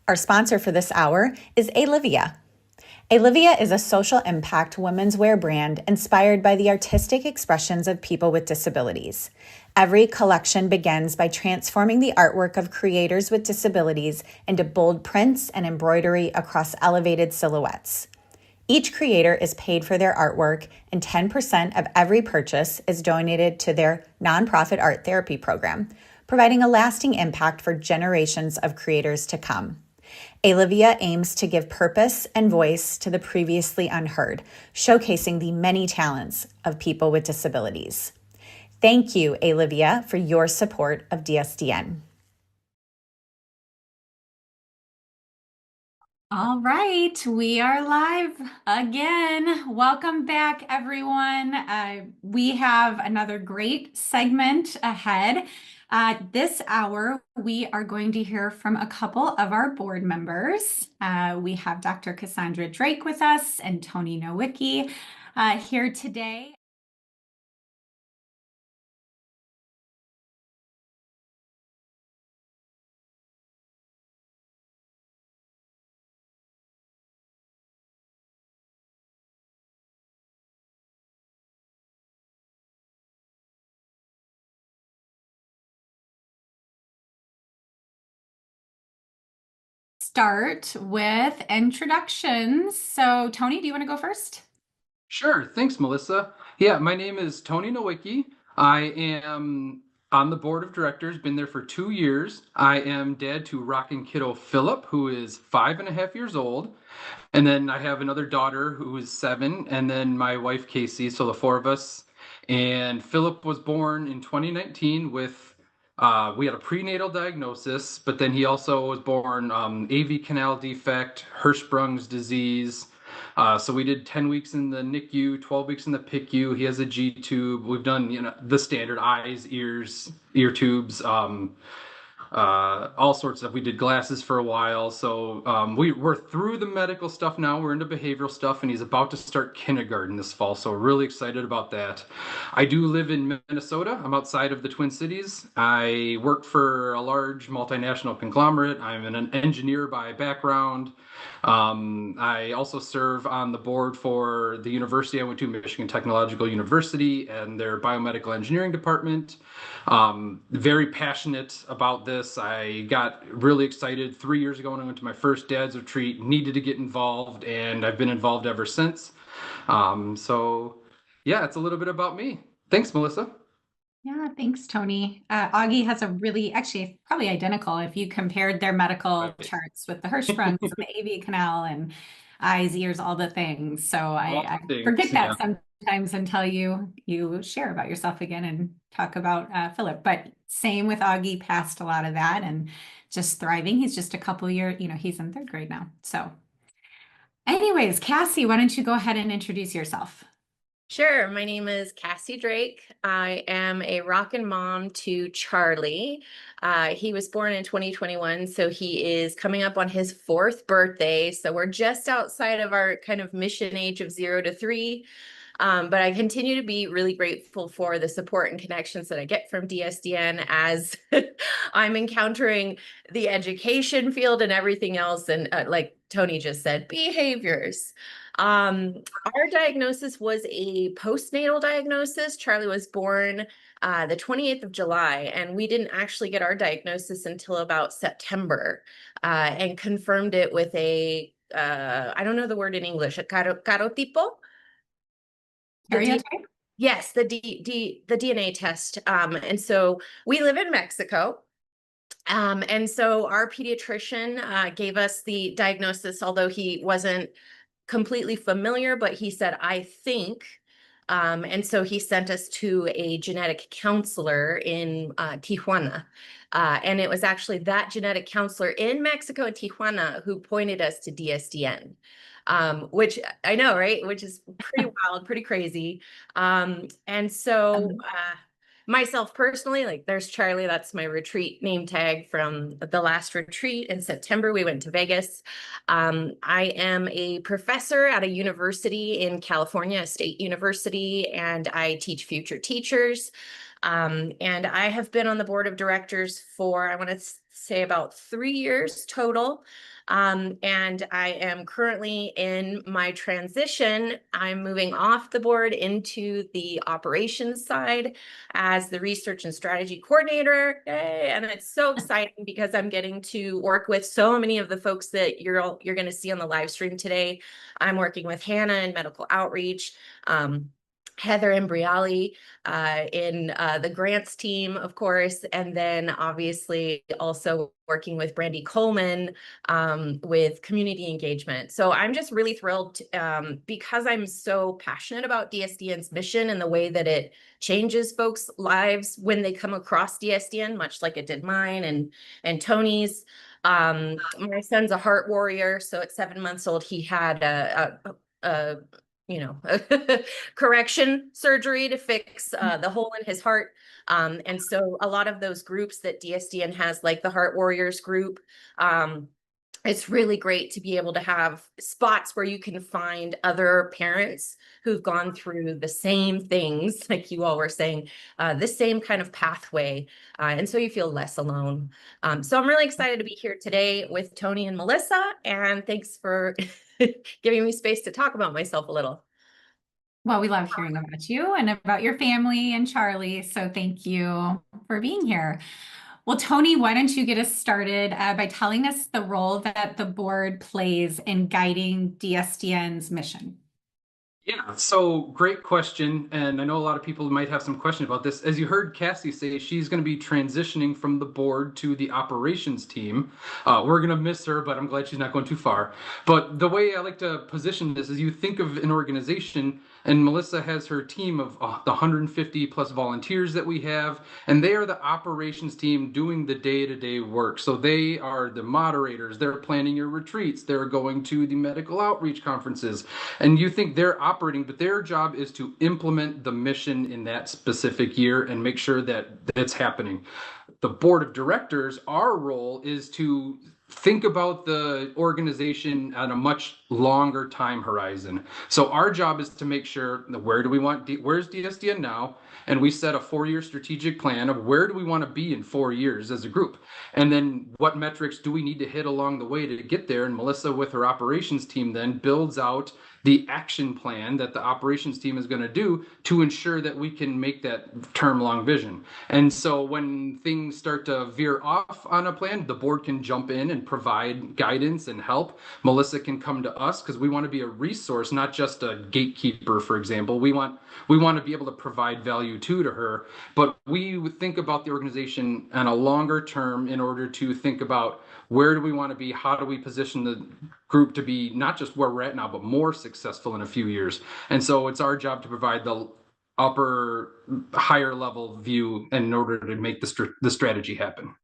Our sponsor for this hour is Alivia. Alivia is a social impact women's wear brand inspired by the artistic expressions of people with disabilities. Every collection begins by transforming the artwork of creators with disabilities into bold prints and embroidery across elevated silhouettes. Each creator is paid for their artwork, and 10% of every purchase is donated to their nonprofit art therapy program, providing a lasting impact for generations of creators to come. Alivia aims to give purpose and voice to the previously unheard, showcasing the many talents of people with disabilities. Thank you, Alivia, for your support of DSDN. All right, we are live again. Welcome back, everyone. We have another great segment ahead. This hour, we are going to hear from a couple of our board members. We have Dr. Cassandra Drake with us and Tony Nowicki here today. Start with introductions. So, Tony, do you want to go first? Sure. Thanks, Melissa. Yeah, my name is Tony Nowicki. I am on the board of directors, been there for 2 years. I am dad to rockin' kiddo Philip, who is 5.5 years old. And then I have another daughter who is 7, and then my wife Casey, so the four of us. And Philip was born in 2019 with we had a prenatal diagnosis, but then he also was born AV canal defect, Hirschsprung's disease. So we did 10 weeks in the NICU, 12 weeks in the PICU. He has a G tube. We've done, the standard eyes, ears, ear tubes, all sorts of. We did glasses for a while. So we're through the medical stuff now. We're into behavioral stuff, and he's about to start kindergarten this fall. So we're really excited about that. I do live in Minnesota. I'm outside of the Twin Cities. I work for a large multinational conglomerate. I'm an engineer by background. I also serve on the board for the university I went to, Michigan Technological University, and their biomedical engineering department. Very passionate about this. I got really excited 3 years ago when I went to my first dad's retreat, needed to get involved, and I've been involved ever since. So yeah, it's a little bit about me. Thanks, Melissa. Yeah, thanks, Tony. Augie has a really, actually, probably identical if you compared their medical charts with the Hirschsprungs and the AV canal and eyes, ears, all the things. So I forget that sometimes until you share about yourself again and talk about Philip. But same with Augie, passed a lot of that and just thriving. He's just a couple years, he's in 3rd grade now. So anyways, Cassie, why don't you go ahead and introduce yourself? Sure. My name is Cassie Drake. I am a rockin' mom to Charlie. He was born in 2021, so he is coming up on his 4th birthday. So we're just outside of our kind of mission age of 0 to 3. But I continue to be really grateful for the support and connections that I get from DSDN as I'm encountering the education field and everything else. And like Tony just said, behaviors. Our diagnosis was a postnatal diagnosis. Charlie was born the 28th of July, and we didn't actually get our diagnosis until about September, and confirmed it with a, I don't know the word in English, a carotipo. Yes, the DNA test. And so we live in Mexico. And so our pediatrician gave us the diagnosis, although he wasn't completely familiar, but he said, I think. And so he sent us to a genetic counselor in Tijuana. And it was actually that genetic counselor in Mexico, in Tijuana, who pointed us to DSDN. Which I know, right? Which is pretty wild, pretty crazy. And so myself personally, like there's Charlie, that's my retreat name tag from the last retreat in September. We went to Vegas. I am a professor at a university in California, a state university, and I teach future teachers. And I have been on the board of directors for, I want to say, about 3 years total. And I am currently in my transition. I'm moving off the board into the operations side as the research and strategy coordinator. Yay! And it's so exciting because I'm getting to work with so many of the folks that you're going to see on the live stream today. I'm working with Hannah in medical outreach, Heather and Briali in the grants team, of course, and then obviously also working with Brandy Coleman with community engagement. So I'm just really thrilled because I'm so passionate about DSDN's mission and the way that it changes folks' lives when they come across DSDN, much like it did mine and Tony's. My son's a heart warrior, so at 7 months old, he had a correction surgery to fix the hole in his heart. And so a lot of those groups that DSDN has, like the Heart Warriors group, it's really great to be able to have spots where you can find other parents who've gone through the same things, like you all were saying, the same kind of pathway. And so you feel less alone. So I'm really excited to be here today with Tony and Melissa, and thanks for giving me space to talk about myself a little. Well, we love hearing about you and about your family and Charlie. So thank you for being here. Well, Tony, why don't you get us started by telling us the role that the board plays in guiding DSDN's mission? Yeah, so great question. And I know a lot of people might have some question about this. As you heard Cassie say, she's going to be transitioning from the board to the operations team. We're going to miss her, but I'm glad she's not going too far. But the way I like to position this is you think of an organization, and Melissa has her team of the 150 plus volunteers that we have, and they are the operations team doing the day-to-day work. So they are the moderators, they're planning your retreats, they're going to the medical outreach conferences, and you think they're operating, but their job is to implement the mission in that specific year and make sure that it's happening. The board of directors, our role is to think about the organization on a much longer time horizon. So our job is to make sure that where's DSDN now? And we set a 4-year strategic plan of where do we want to be in 4 years as a group? And then what metrics do we need to hit along the way to get there? And Melissa with her operations team then builds out the action plan that the operations team is going to do to ensure that we can make that term long vision. And so when things start to veer off on a plan, the board can jump in and provide guidance and help. Melissa can come to us because we want to be a resource, not just a gatekeeper, for example. We want to be able to provide value to her, but we would think about the organization on a longer term in order to think about where do we want to be, how do we position the group to be not just where we're at now, but more successful in a few years. And so it's our job to provide the higher level view in order to make the strategy happen.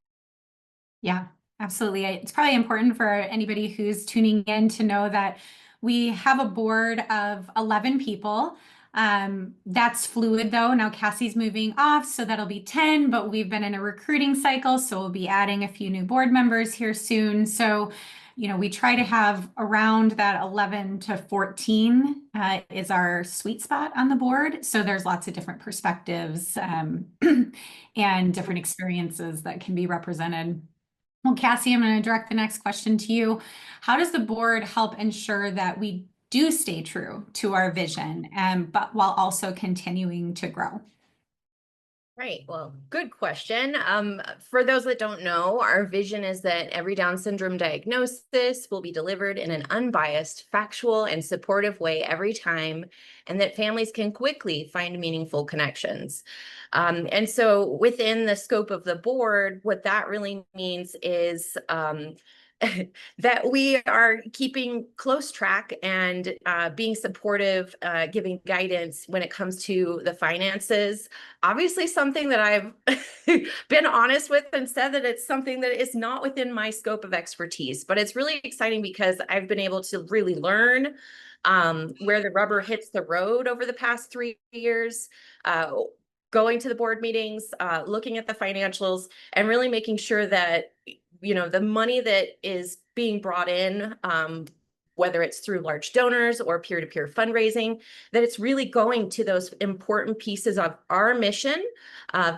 Yeah, absolutely. It's probably important for anybody who's tuning in to know that we have a board of 11 people. That's fluid though. Now Cassie's moving off, so that'll be 10, but we've been in a recruiting cycle, so we'll be adding a few new board members here soon. So, we try to have around that 11 to 14 is our sweet spot on the board. So there's lots of different perspectives and different experiences that can be represented. Well, Cassie, I'm going to direct the next question to you. How does the board help ensure that we do stay true to our vision, but while also continuing to grow? Right. Well, good question. For those that don't know, our vision is that every Down syndrome diagnosis will be delivered in an unbiased, factual, and supportive way every time, and that families can quickly find meaningful connections. And so within the scope of the board, what that really means is that we are keeping close track and being supportive, giving guidance when it comes to the finances. Obviously, something that I've been honest with and said that it's something that is not within my scope of expertise, but it's really exciting because I've been able to really learn where the rubber hits the road over the past 3 years. Going to the board meetings, looking at the financials, and really making sure that the money that is being brought in whether it's through large donors or peer-to-peer fundraising, that it's really going to those important pieces of our mission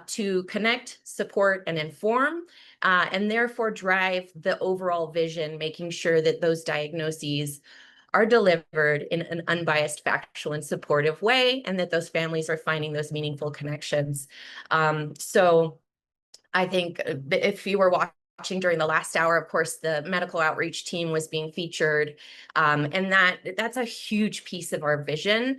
to connect, support, and inform, and therefore drive the overall vision, making sure that those diagnoses are delivered in an unbiased, factual, and supportive way, and that those families are finding those meaningful connections. So I think if you were watching during the last hour, of course, the medical outreach team was being featured, and that's a huge piece of our vision.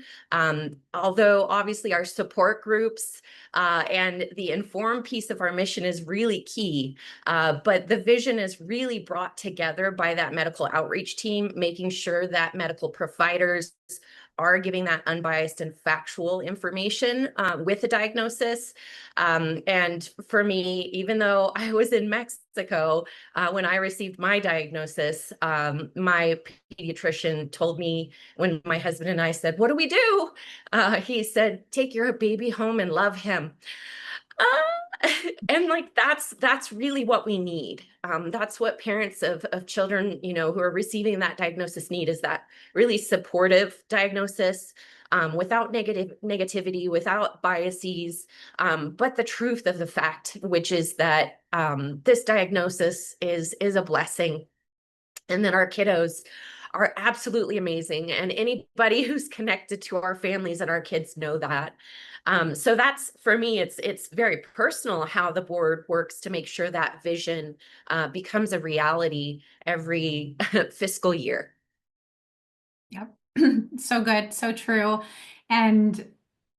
Although obviously our support groups and the informed piece of our mission is really key, but the vision is really brought together by that medical outreach team, making sure that medical providers are giving that unbiased and factual information with the diagnosis. And for me, even though I was in Mexico when I received my diagnosis, my pediatrician told me when my husband and I said, "What do we do?" He said, "Take your baby home and love him." And like that's really what we need. That's what parents of children, you know, who are receiving that diagnosis need, is that really supportive diagnosis, without negativity, without biases, but the truth of the fact, which is that this diagnosis is a blessing, and that our kiddos are absolutely amazing. And anybody who's connected to our families and our kids know that. So that's, for me, it's very personal how the board works to make sure that vision becomes a reality every fiscal year. Yep. So good. So true. And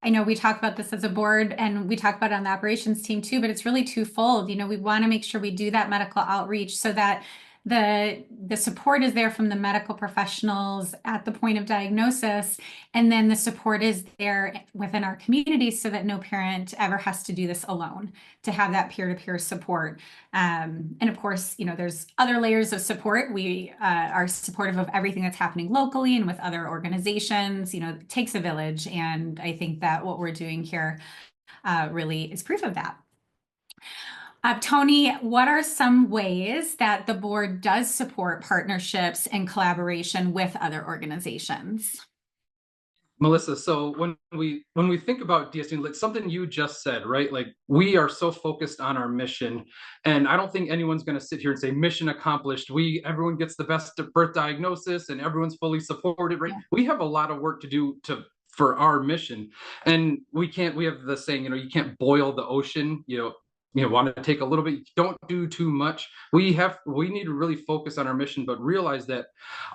I know we talk about this as a board, and we talk about it on the operations team too, but it's really twofold. You know, we want to make sure we do that medical outreach so that the support is there from the medical professionals at the point of diagnosis, and then the support is there within our community so that no parent ever has to do this alone, to have that peer-to-peer support. And of course, you know, there's other layers of support. We are supportive of everything that's happening locally and with other organizations. You know, it takes a village, and I think that what we're doing here really is proof of that. Tony, what are some ways that the board does support partnerships and collaboration with other organizations? Melissa, so when we think about DSDN, like something you just said, right? Like, we are so focused on our mission, and I don't think anyone's going to sit here and say mission accomplished. Everyone gets the best birth diagnosis and everyone's fully supported, right? Yeah. We have a lot of work to do for our mission, and we have the saying, you know, you can't boil the ocean, you want to take a little bit, don't do too much. We need to really focus on our mission, but realize that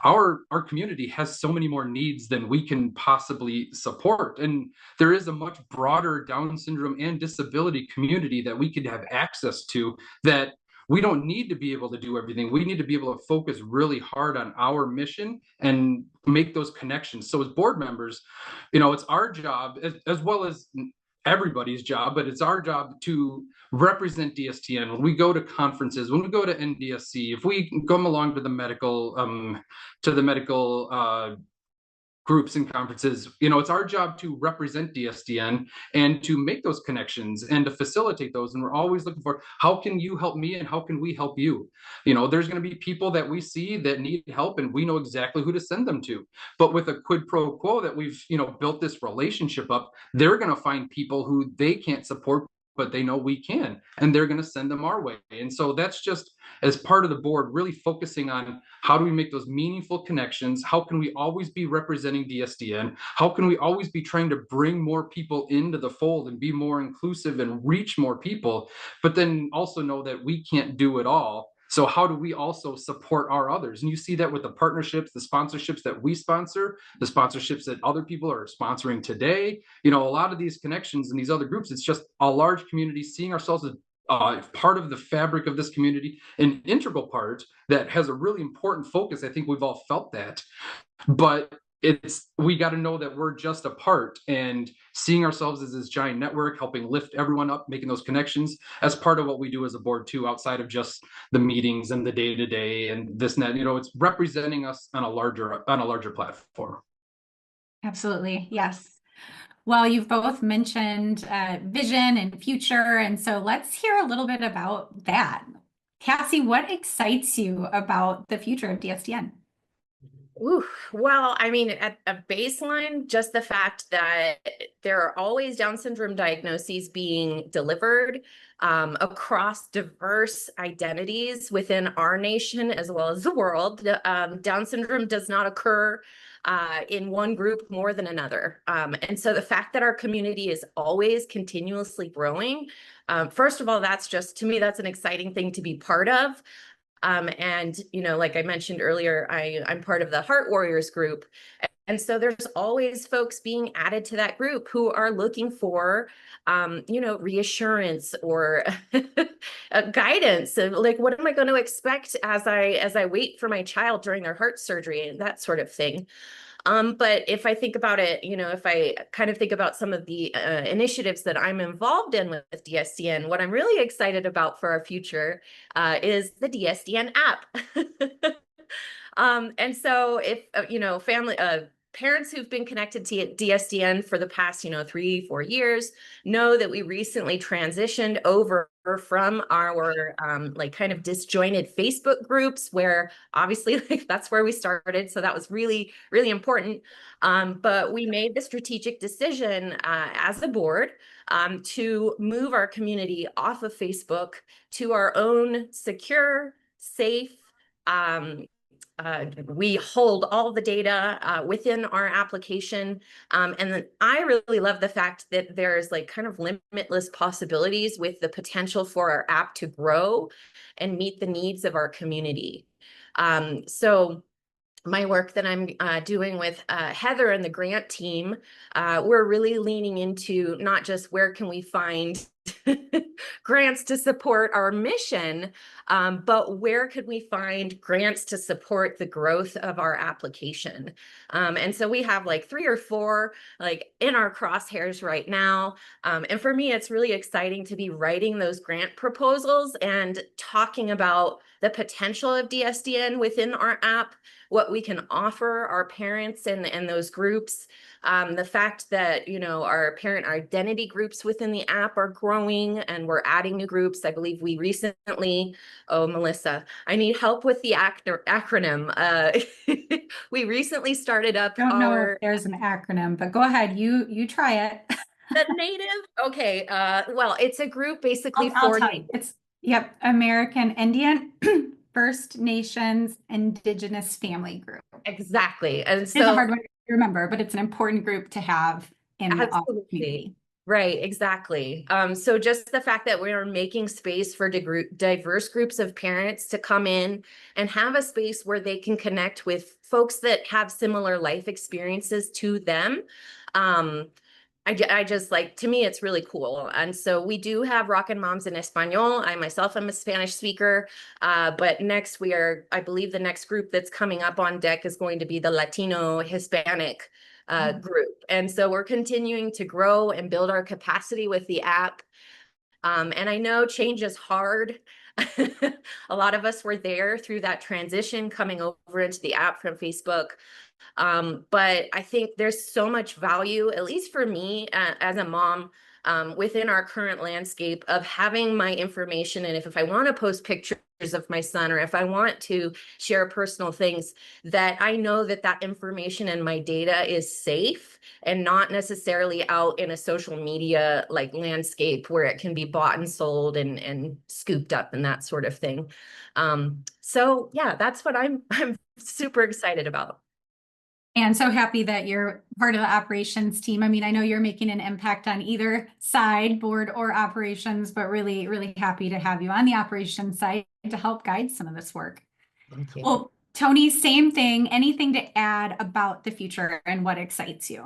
our community has so many more needs than we can possibly support. And there is a much broader Down syndrome and disability community that we could have access to, that we don't need to be able to do everything. We need to be able to focus really hard on our mission and make those connections. So as board members, you know, it's our job, as well as everybody's job, but it's our job to represent DSDN when we go to conferences, when we go to NDSC, if we come along to the medical groups and conferences. You know, it's our job to represent DSDN and to make those connections and to facilitate those. And we're always looking for, how can you help me and how can we help you? You know, there's going to be people that we see that need help, and we know exactly who to send them to. But with a quid pro quo that we've, you know, built this relationship up, they're going to find people who they can't support, but they know we can, and they're going to send them our way. And so that's just, as part of the board, really focusing on how do we make those meaningful connections? How can we always be representing DSDN? How can we always be trying to bring more people into the fold and be more inclusive and reach more people, but then also know that we can't do it all. So how do we also support our others? And you see that with the partnerships, the sponsorships that we sponsor, the sponsorships that other people are sponsoring today. You know, a lot of these connections and these other groups, it's just a large community seeing ourselves as part of the fabric of this community, an integral part that has a really important focus. I think we've all felt that, but we got to know that we're just a part, and seeing ourselves as this giant network, helping lift everyone up, making those connections as part of what we do as a board too, outside of just the meetings and the day-to-day and this and that. You know, it's representing us on a larger platform. Absolutely. Yes. Well, you've both mentioned vision and future, and so let's hear a little bit about that. Cassie, what excites you about the future of DSDN? Ooh, well, I mean, at a baseline, just the fact that there are always Down syndrome diagnoses being delivered across diverse identities within our nation as well as the world. Down syndrome does not occur in one group more than another. And so the fact that our community is always continuously growing, first of all, that's just, to me, that's an exciting thing to be part of. And, you know, like I mentioned earlier, I'm part of the Heart Warriors group. And so there's always folks being added to that group who are looking for, you know, reassurance or guidance. And like, what am I going to expect as I wait for my child during their heart surgery and that sort of thing. But if I think about it, you know, if I kind of think about some of the initiatives that I'm involved in with DSDN, what I'm really excited about for our future is the DSDN app. And so if, you know, parents who've been connected to DSDN for the past, you know, 3-4 years know that we recently transitioned over from our like kind of disjointed Facebook groups where obviously like that's where we started. So that was really, really important. But we made the strategic decision as a board to move our community off of Facebook to our own secure, safe, we hold all the data within our application. And then I really love the fact that there's like kind of limitless possibilities with the potential for our app to grow and meet the needs of our community. So my work that I'm doing with Heather and the grant team, we're really leaning into not just where can we find grants to support our mission, but where could we find grants to support the growth of our application? And so we have like 3 or 4 like in our crosshairs right now. And for me, it's really exciting to be writing those grant proposals and talking about the potential of DSDN within our app, what we can offer our parents and those groups. The fact that, you know, our parent identity groups within the app are growing and we're adding new groups. I believe we recently, oh, Melissa, I need help with the acronym. We recently started up Don't know if our there's an acronym, but go ahead. You try it. the native. Okay. Well, it's a group basically I'll for tell you. It's American Indian First Nations Indigenous Family Group. exactly. And It's a so hard one to remember, but it's an important group to have in the community. Right, exactly. So just the fact that we are making space for diverse groups of parents to come in and have a space where they can connect with folks that have similar life experiences to them. I just like, to me, it's really cool. And so we do have Rockin' Moms in Espanol. I myself am a Spanish speaker. But next I believe the next group that's coming up on deck is going to be the Latino Hispanic group. And so we're continuing to grow and build our capacity with the app. And I know change is hard. A lot of us were there through that transition coming over into the app from Facebook. But I think there's so much value, at least for me as a mom, within our current landscape of having my information. And if I want to post pictures of my son, or if I want to share personal things, that I know that that information and my data is safe and not necessarily out in a social media like landscape where it can be bought and sold and scooped up and that sort of thing. So yeah, that's what I'm super excited about. And so happy that you're part of the operations team. I mean, I know you're making an impact on either side, board or operations, but really, really happy to have you on the operations side to help guide some of this work. Thank you. Well, Tony, same thing. Anything to add about the future and what excites you?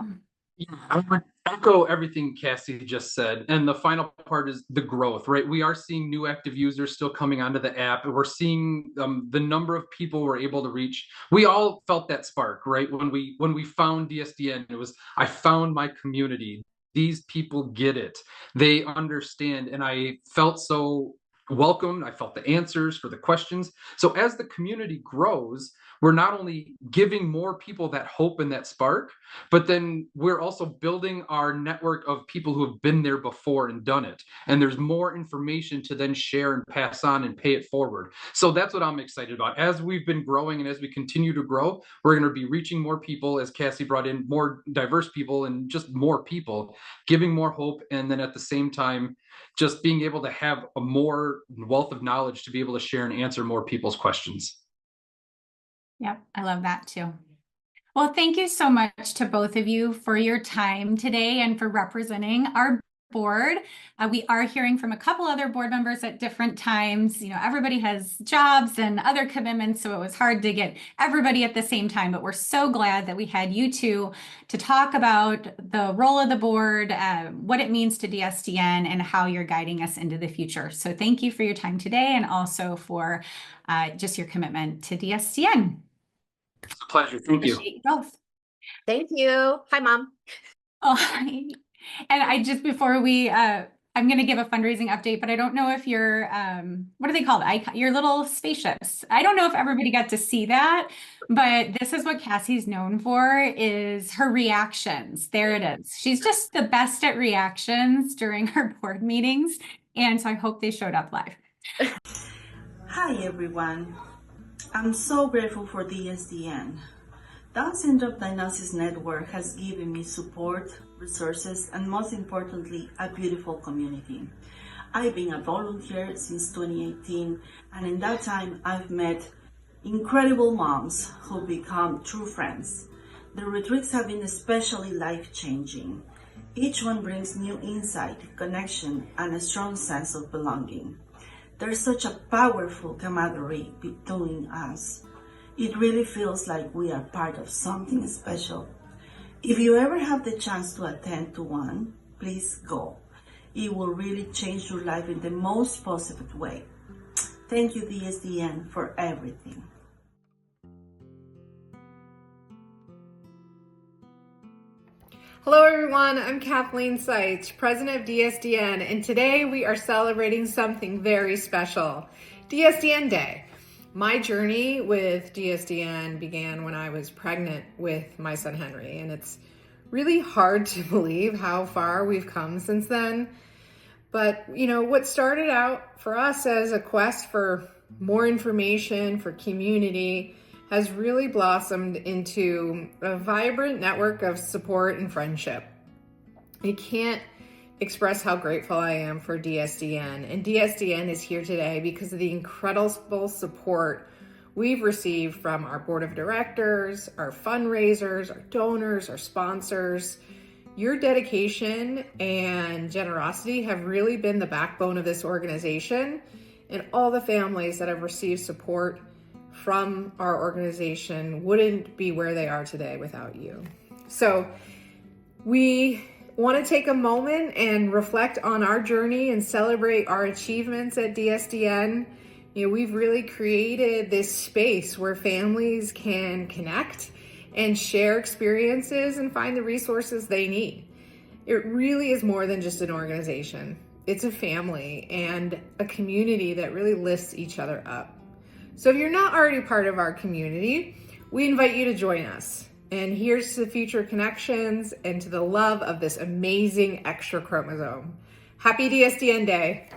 Yeah, I would echo everything Cassie just said. And the final part is the growth, right? We are seeing new active users still coming onto the app. We're seeing the number of people we're able to reach. We all felt that spark, right? When we found DSDN, it was, I found my community. These people get it. They understand. And I felt so welcomed. I felt the answers for the questions. So as the community grows, we're not only giving more people that hope and that spark, but then we're also building our network of people who have been there before and done it. And there's more information to then share and pass on and pay it forward. So that's what I'm excited about. As we've been growing and as we continue to grow, we're going to be reaching more people, as Cassie brought in more diverse people and just more people, giving more hope. And then at the same time, just being able to have a more wealth of knowledge to be able to share and answer more people's questions. Yep, I love that too. Well, thank you so much to both of you for your time today and for representing our board. We are hearing from a couple other board members at different times. You know, everybody has jobs and other commitments, so it was hard to get everybody at the same time, but we're so glad that we had you two to talk about the role of the board, what it means to DSDN, and how you're guiding us into the future. So thank you for your time today and also for just your commitment to DSDN. It's a pleasure. Thank you. Appreciate you both. Thank you. Hi, Mom. Oh, and I just before we, I'm going to give a fundraising update, but I don't know if you're, what are they called? Your little spaceships. I don't know if everybody got to see that, but this is what Cassie's known for, is her reactions. There it is. She's just the best at reactions during her board meetings. And so I hope they showed up live. Hi, everyone. I'm so grateful for DSDN. Down Syndrome Diagnosis Network has given me support, resources, and most importantly, a beautiful community. I've been a volunteer since 2018, and in that time, I've met incredible moms who become true friends. The retreats have been especially life-changing. Each one brings new insight, connection, and a strong sense of belonging. There's such a powerful camaraderie between us. It really feels like we are part of something special. If you ever have the chance to attend to one, please go. It will really change your life in the most positive way. Thank you, DSDN, for everything. Hello everyone, I'm Kathleen Seitz, President of DSDN, and today we are celebrating something very special, DSDN Day. My journey with DSDN began when I was pregnant with my son Henry, and it's really hard to believe how far we've come since then. But you know, what started out for us as a quest for more information, for community, has really blossomed into a vibrant network of support and friendship. I can't express how grateful I am for DSDN, and DSDN is here today because of the incredible support we've received from our board of directors, our fundraisers, our donors, our sponsors. Your dedication and generosity have really been the backbone of this organization, and all the families that have received support from our organization wouldn't be where they are today without you. So we want to take a moment and reflect on our journey and celebrate our achievements at DSDN. You know, we've really created this space where families can connect and share experiences and find the resources they need. It really is more than just an organization. It's a family and a community that really lifts each other up. So if you're not already part of our community, we invite you to join us. And here's to the future connections and to the love of this amazing extra chromosome. Happy DSDN Day.